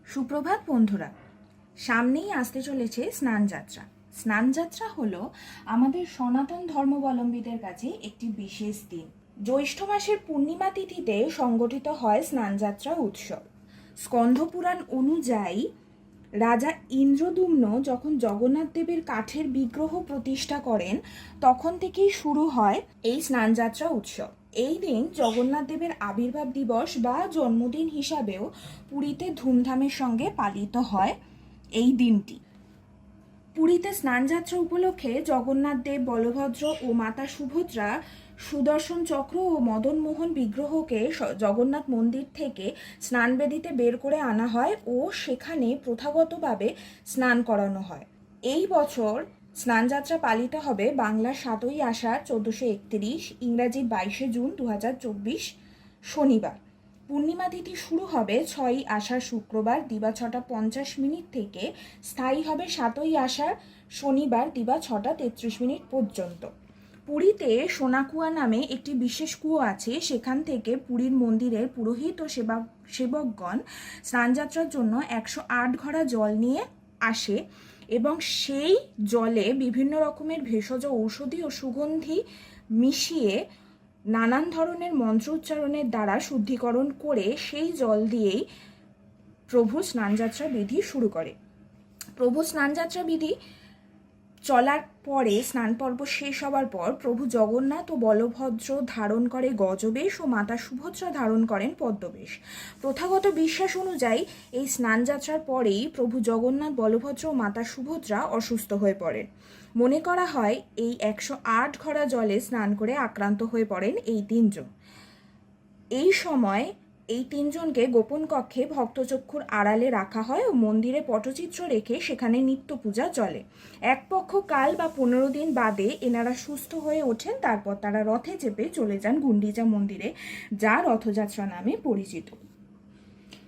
সুপ্রভাত বন্ধুরা, সামনেই আসতে চলেছে স্নানযাত্রা। স্নানযাত্রা হলো আমাদের সনাতন ধর্মাবলম্বীদের কাছে একটি বিশেষ দিন। জ্যৈষ্ঠ মাসের পূর্ণিমা তিথিতে সংগঠিত হয় স্নানযাত্রা উৎসব। স্কন্ধপুরাণ অনুযায়ী রাজা ইন্দ্রদ্যুম্ন যখন জগন্নাথ দেবের কাঠের বিগ্রহ প্রতিষ্ঠা করেন, তখন থেকেই শুরু হয় এই স্নানযাত্রা উৎসব। এই দিন জগন্নাথ দেবের আবির্ভাব দিবস বা জন্মদিন হিসাবেও পুরীতে ধুমধামের সঙ্গে পালিত হয় এই দিনটি। পুরীতে স্নানযাত্রা উপলক্ষে জগন্নাথ দেব, বলভদ্র ও মাতা সুভদ্রা সুদর্শন চক্র ও মদনমোহন বিগ্রহকে জগন্নাথ মন্দির থেকে স্নানবেদিতে বের করে আনা হয় ও সেখানে প্রথাগতভাবে স্নান করানো হয়। এই বছর স্নানযাত্রা পালিত হবে বাংলা 7ই আষাঢ় 1431, ইংরাজি 22শে জুন 2024 শনিবার। পূর্ণিমা তিথি শুরু হবে 6ই আষাঢ় শুক্রবার দিবা 6টা 50 মিনিট থেকে, স্থায়ী হবে 7ই আষাঢ় শনিবার দিবা 6টা 33 মিনিট পর্যন্ত। পুরীতে সোনাকুয়া নামে একটি বিশেষ কুয়ো আছে। সেখান থেকে পুরীর মন্দিরের পুরোহিত ও সেবকগণ স্নানযাত্রার জন্য 108 ঘড়া জল নিয়ে আসে এবং সেই জলে বিভিন্ন রকমের ভেষজ ঔষধি ও সুগন্ধি মিশিয়ে নানান ধরনের মন্ত্র উচ্চারণের দ্বারা শুদ্ধিকরণ করে সেই জল দিয়েই প্রভু স্নানযাত্রা বিধি শুরু করে। প্রভু স্নানযাত্রা বিধি চলার পরে স্নান পর্ব শেষ হবার পর প্রভু জগন্নাথ ও বলভদ্র ধারণ করে গজবেশ ও মাতা সুভদ্রা ধারণ করেন পদ্মবেশ। প্রথাগত বিশ্বাস অনুযায়ী এই স্নানযাত্রার পরেই প্রভু জগন্নাথ, বলভদ্র ও মাতা সুভদ্রা অসুস্থ হয়ে পড়েন। মনে করা হয় এই 108 ঘড়া জলে স্নান করে আক্রান্ত হয়ে পড়েন এই তিনজন। এই সময় এই তিনজনকে গোপন কক্ষে ভক্তচক্ষুর আড়ালে রাখা হয় ও মন্দিরে পটচিত্র রেখে সেখানে নিত্য পূজা চলে। এক পক্ষ কাল বা 15 দিন বাদে এনারা সুস্থ হয়ে ওঠেন। তারপর তারা রথে চেপে চলে যান গুন্ডিচা মন্দিরে, যা রথযাত্রা নামে পরিচিত।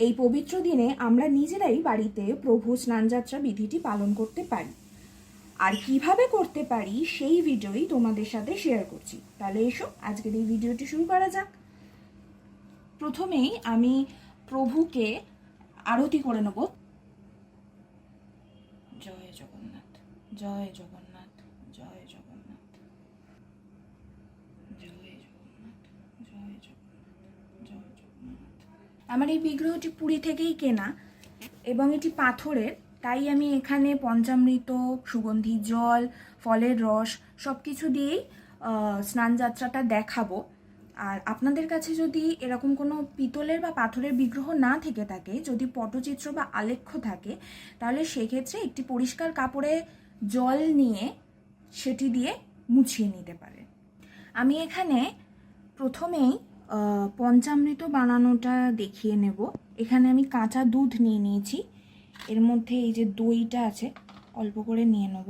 এই পবিত্র দিনে আমরা নিজেরাই বাড়িতে প্রভু স্নানযাত্রা বিধিটি পালন করতে পারি। আর কিভাবে করতে পারি সেই ভিডিওই তোমাদের সাথে শেয়ার করছি। তাহলে এসো আজকের এই ভিডিওটি শুরু করা যাক। প্রথমেই আমি প্রভুকে আরতি করে নেব। জয় জগন্নাথ, জয় জগন্নাথ, জয় জগন্নাথ, জয় জগন্নাথ, জয় জগন্নাথ, জয় জগন্নাথ। আমার এই বিগ্রহটি পুরী থেকেই কেনা এবং এটি পাথরের, তাই আমি এখানে পঞ্চামৃত, সুগন্ধি জল, ফলের রস সব কিছু দিয়েই স্নানযাত্রাটা দেখাবো। আর আপনাদের কাছে যদি এরকম কোনো পিতলের বা পাথরের বিগ্রহ না থেকে থাকে, যদি পটচিত্র বা আলেখ্য থাকে, তাহলে সেক্ষেত্রে একটি পরিষ্কার কাপড়ে জল নিয়ে সেটি দিয়ে মুছিয়ে নিতে পারে। আমি এখানে প্রথমেই পঞ্চামৃত বানানোটা দেখিয়ে নেব। এখানে আমি কাঁচা দুধ নিয়ে নিয়েছি, এর মধ্যে এই যে দইটা আছে অল্প করে নিয়ে নেব,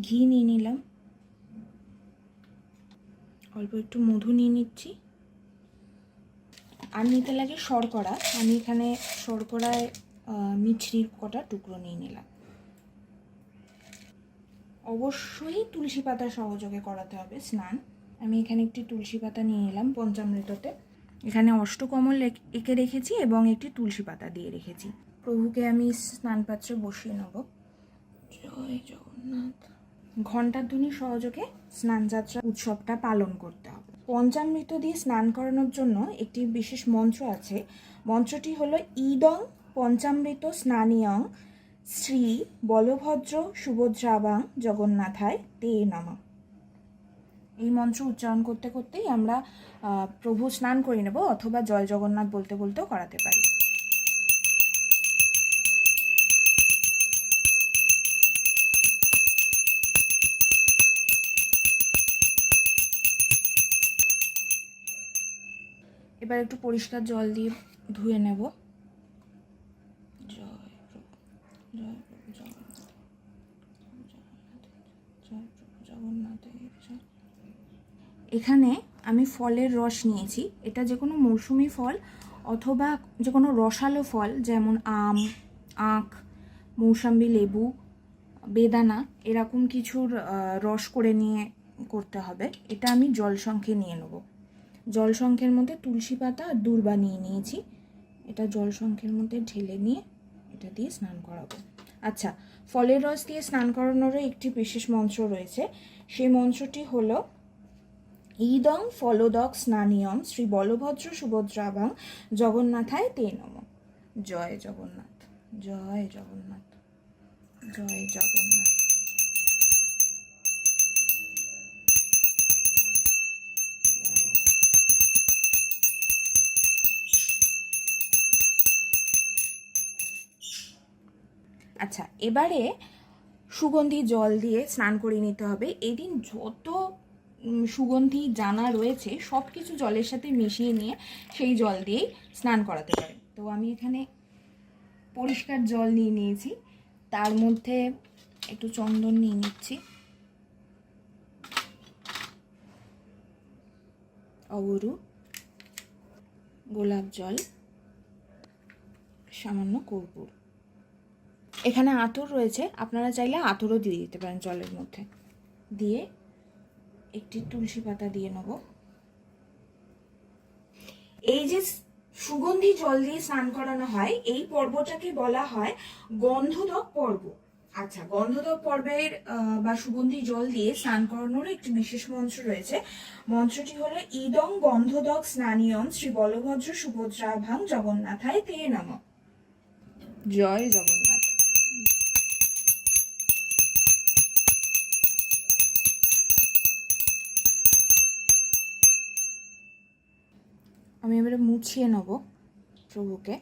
ঘি নিয়ে নিলাম, অল্প একটু মধু নিয়ে নিচ্ছি, আর নিতে লাগে শর্করা। আমি এখানে শর্করায় মিছরির কটা টুকরো নিয়ে নিলাম। অবশ্যই তুলসী পাতার সহযোগে করাতে হবে স্নান। আমি এখানে একটি তুলসী পাতা নিয়ে নিলাম পঞ্চামৃততে। এখানে অষ্টকমল এঁকে রেখেছি এবং একটি তুলসী পাতা দিয়ে রেখেছি। প্রভুকে আমি স্নান পাত্রে বসিয়ে নেব। জয় জগন্নাথ। ঘণ্টার ধ্বনির সহযোগে স্নানযাত্রা উৎসবটা পালন করতে হবে। পঞ্চামৃত দিয়ে স্নান করানোর জন্য একটি বিশেষ মন্ত্র আছে। মন্ত্রটি হলো ইদং পঞ্চামৃত স্নানিয়ং শ্রী বলভদ্র সুভদ্রাবাং জগন্নাথায় তে নমঃ। এই মন্ত্র উচ্চারণ করতে করতেই আমরা প্রভু স্নান করে নেব, অথবা জয় জগন্নাথ বলতে বলতেও করাতে পারি। এবার একটু পরিষ্কার জল দিয়ে ধুয়ে নেব। জয় প্রভু, জয় প্রভু জগন্নাথ, জয় প্রভু জগন্নাথ। এখানে আমি ফলের রস নিয়েছি। এটা যে কোনো মৌসুমি ফল অথবা যে কোনো রসালো ফল, যেমন আম, আখ, মৌসাম্বি, লেবু, বেদানা, এরকম কিছুর রস করে নিয়ে করতে হবে। এটা আমি জল সংখ্যে নিয়ে নেব। জল শঙ্খের মধ্যে তুলসী পাতা আর দূর্বা নিয়ে নিয়েছি। এটা জল শঙ্খের মধ্যে ঢেলে নিয়ে এটা দিয়ে স্নান করাবো। আচ্ছা, ফলের রস দিয়ে স্নান করানোরও একটি বিশেষ মন্ত্র রয়েছে। সেই মন্ত্রটি হলো ইদং ফলোদক স্নানিয়ম শ্রী বলভদ্র সুভদ্রাভাং জগন্নাথায় তে নমঃ। জয় জগন্নাথ, জয় জগন্নাথ, জয় জগন্নাথ। আচ্ছা, এবারে সুগন্ধি জল দিয়ে স্নান করে নিতে হবে। এই দিন যত সুগন্ধি জানা রয়েছে সব কিছু জলের সাথে মিশিয়ে নিয়ে সেই জল দিয়েই স্নান করাতে পারে। তো আমি এখানে পরিষ্কার জল নিয়ে নিয়েছি, তার মধ্যে একটু চন্দন নিয়ে নিচ্ছি, অগরু, গোলাপ জল, সামান্য কর্পূর। এখানে আতর রয়েছে, আপনারা চাইলে আতরও দিয়ে দিতে পারেন জলের মধ্যে। দিয়ে একটি তুলসী পাতা দিয়ে নেব। এই যে সুগন্ধি জল দিয়ে স্নান করানো হয়, এই পর্বটাকে বলা হয় গন্ধদক পর্ব। আচ্ছা, গন্ধদক পর্বের বা সুগন্ধি জল দিয়ে স্নান করানোর একটি বিশেষ মন্ত্র রয়েছে। মন্ত্রটি হলো ইদং গন্ধদক স্নানিয়ম শ্রী বলভদ্র সুভদ্রাভাং জগন্নাথায় তে নমঃ। জয় জগন্নাথ। আমি এবারে মুছিয়ে নেব প্রভুকে।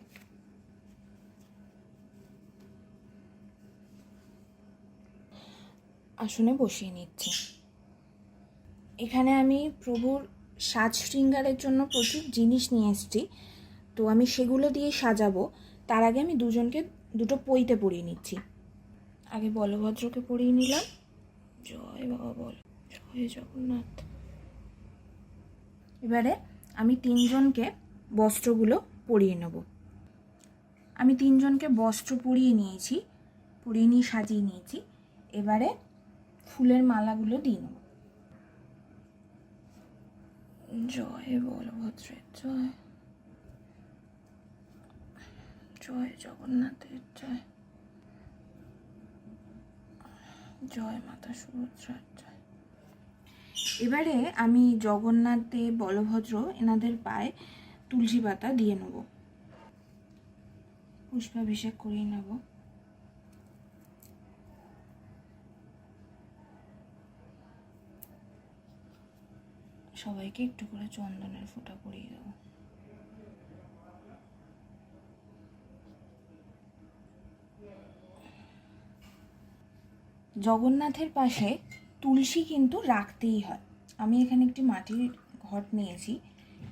আসনে বসিয়ে নিচ্ছি। এখানে আমি প্রভুর সাজ শৃঙ্গারের জন্য প্রচুর জিনিস নিয়ে এসেছি, তো আমি সেগুলো দিয়ে সাজাবো। তার আগে আমি দুজনকে দুটো পইতে পরিয়ে নিচ্ছি। আগে বলভদ্রকে পরিয়ে নিলাম। জয় বাবা বল, জয় জগন্নাথ। এবারে আমি তিনজনকে বস্ত্রগুলো পরিয়ে নেব। আমি তিনজনকে বস্ত্র পরিয়ে নিয়েছি, পরিয়ে নিয়ে সাজিয়ে নিয়েছি। এবারে ফুলের মালাগুলো দিয়ে নেব। জয় বলভদ্রের জয়, জয় জগন্নাথের জয়, জয় মাতা সুভদ্রার জয়। এবারে আমি জগন্নাথ দেব, বলভদ্র এনাদের পায়ে তুলসী পাতা দিয়ে নেব, পুষ্পাভিষেক করিয়ে নেব। সবাইকে একটু করে চন্দনের ফোঁটা পরিয়ে দেব। জগন্নাথের পাশে তুলসী কিন্তু রাখতেই হয়। আমি এখানে একটি মাটির ঘট নিয়েছি,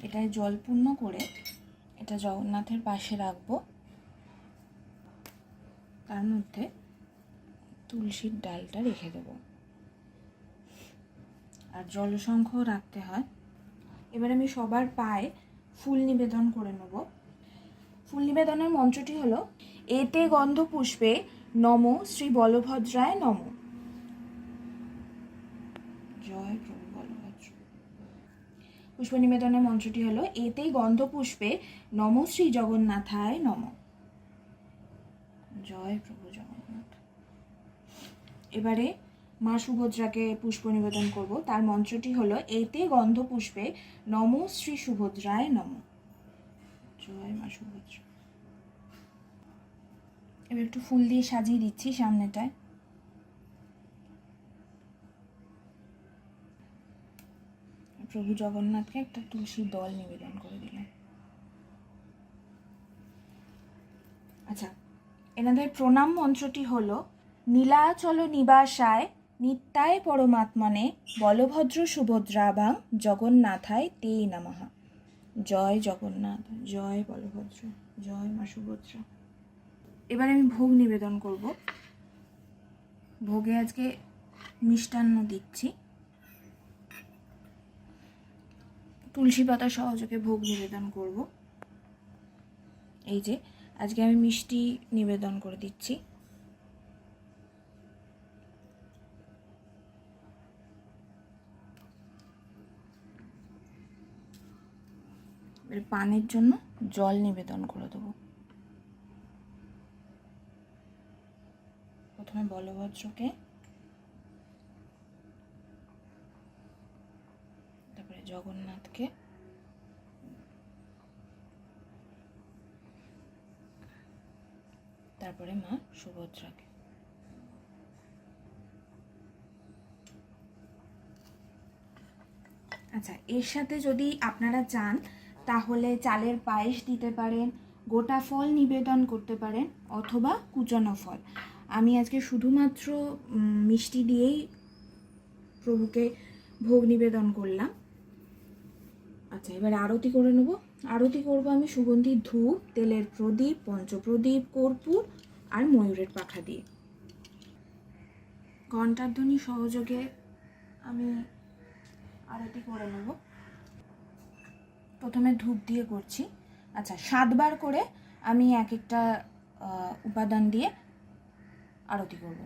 এটায় জল পূর্ণ করে এটা জগন্নাথের পাশে রাখবো। তার মধ্যে তুলসীর ডালটা রেখে দেব, আর জলশঙ্খও রাখতে হয়। এবার আমি সবার পায়ে ফুল নিবেদন করে নেব। ফুল নিবেদনের মন্ত্রটি হলো এতে গন্ধ পুষ্পে নমো শ্রী বলভদ্রায় নমঃ। জয় প্রভু বলভদ্র। পুষ্প নিবেদনের মন্ত্রটি হলো এতে গন্ধ পুষ্পে নমো শ্রী জগন্নাথায় নমঃ। জয় প্রভু জগন্নাথ। এবারে মা সুভদ্রাকে পুষ্প নিবেদন করব। তার মন্ত্রটি হলো এতে গন্ধ পুষ্পে নমো শ্রী সুভদ্রায় নমঃ। জয় মা সুভদ্রা। এবার একটু ফুল দিয়ে সাজিয়ে দিচ্ছি সামনেটায়। প্রভু জগন্নাথকে একটা তুলসী দল নিবেদন করে দিলাম। আচ্ছা, এনাদের প্রণাম মন্ত্রটি হলো নীলাচল নিবাসায় নিত্যায় পরমাত্মনে বলভদ্র সুভদ্রাভাং জগন্নাথায় তে নমঃ। জয় জগন্নাথ, জয় বলভদ্র, জয় মা সুভদ্রা। এবার আমি ভোগ নিবেদন করব। ভোগে আজকে মিষ্টান্ন দিচ্ছি। তুলসী পাতা সহযোগে ভোগ নিবেদন করব। এই যে আজকে আমি মিষ্টি নিবেদন করে দিচ্ছি। এবার পানের জন্য জল নিবেদন করে দেবো। প্রথমে বলভদ্রকে, তারপরে জগন্নাথকে, তারপরে মা সুভদ্রাকে। আচ্ছা, এর সাথে যদি আপনারা চান তাহলে চালের পায়েস দিতে পারেন, গোটা ফল নিবেদন করতে পারেন, অথবা কুচানো ফল। আমি আজকে শুধুমাত্র মিষ্টি দিয়েই প্রভুকে ভোগ নিবেদন করলাম। আচ্ছা, এবার আরতি করে নেব। আরতি করব আমি সুগন্ধি ধূপ, তেলের প্রদীপ, পঞ্চপ্রদীপ, কর্পূর আর ময়ূরের পাখা দিয়ে। ঘণ্টার ধ্বনি সহযোগে আমি আরতি করে নেব। প্রথমে ধূপ দিয়ে করছি। আচ্ছা, 7 বার করে আমি এক একটা উপাদান দিয়ে আরতি করব।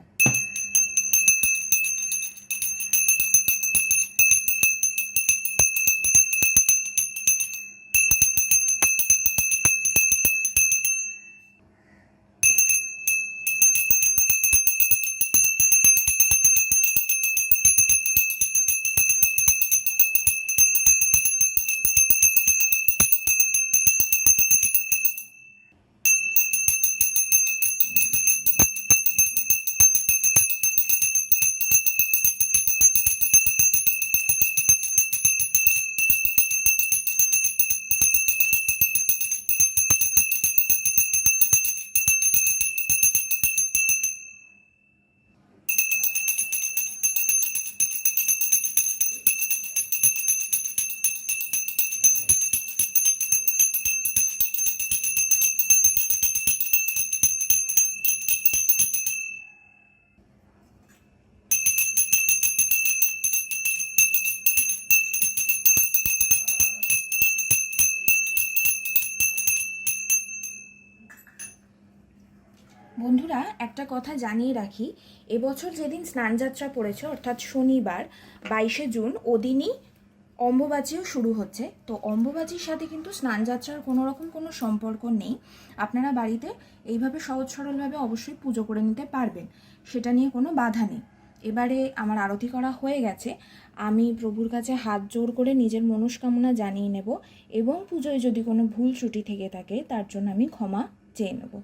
বন্ধুরা, একটা কথা জানিয়ে রাখি, এবছর যেদিন স্নানযাত্রা পড়েছে অর্থাৎ শনিবার 22শে জুন, ওদিনই অম্বুবাচীও শুরু হচ্ছে। তো অম্বুবাচীর সাথে কিন্তু স্নানযাত্রার কোনো রকম কোনো সম্পর্ক নেই। আপনারা বাড়িতে এইভাবে সহজ সরলভাবে অবশ্যই পুজো করে নিতে পারবেন, সেটা নিয়ে কোনো বাধা নেই। এবারে আমার আরতি করা হয়ে গেছে, আমি প্রভুর কাছে হাত জোড় করে নিজের মনস্কামনা জানিয়ে নেব এবং পুজোয় যদি কোনো ভুল ত্রুটি থেকে থাকে তার জন্য আমি ক্ষমা চেয়ে নেব।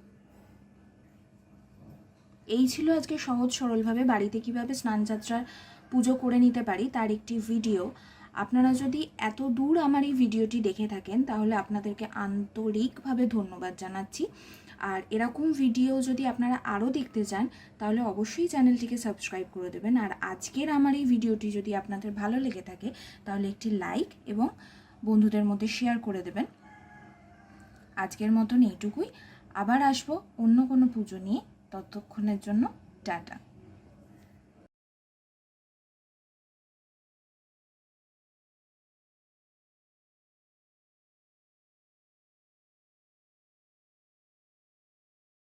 এই ছিল আজকে সহজ সরলভাবে বাড়িতে কিভাবে স্নানযাত্রার পুজো করে নিতে পারি তার একটি ভিডিও। আপনারা যদি এত দূর আমার এই ভিডিওটি দেখে থাকেন তাহলে আপনাদেরকে আন্তরিকভাবে ধন্যবাদ জানাচ্ছি। আর এরকম ভিডিও যদি আপনারা আরও দেখতে চান তাহলে অবশ্যই চ্যানেলটিকে সাবস্ক্রাইব করে দেবেন। আর আজকের আমার এই ভিডিওটি যদি আপনাদের ভালো লেগে থাকে তাহলে একটি লাইক এবং বন্ধুদের মধ্যে শেয়ার করে দেবেন। আজকের মতন এইটুকুই, আবার আসবো অন্য কোনো পুজো নিয়ে। ততক্ষণের জন্য টাটা।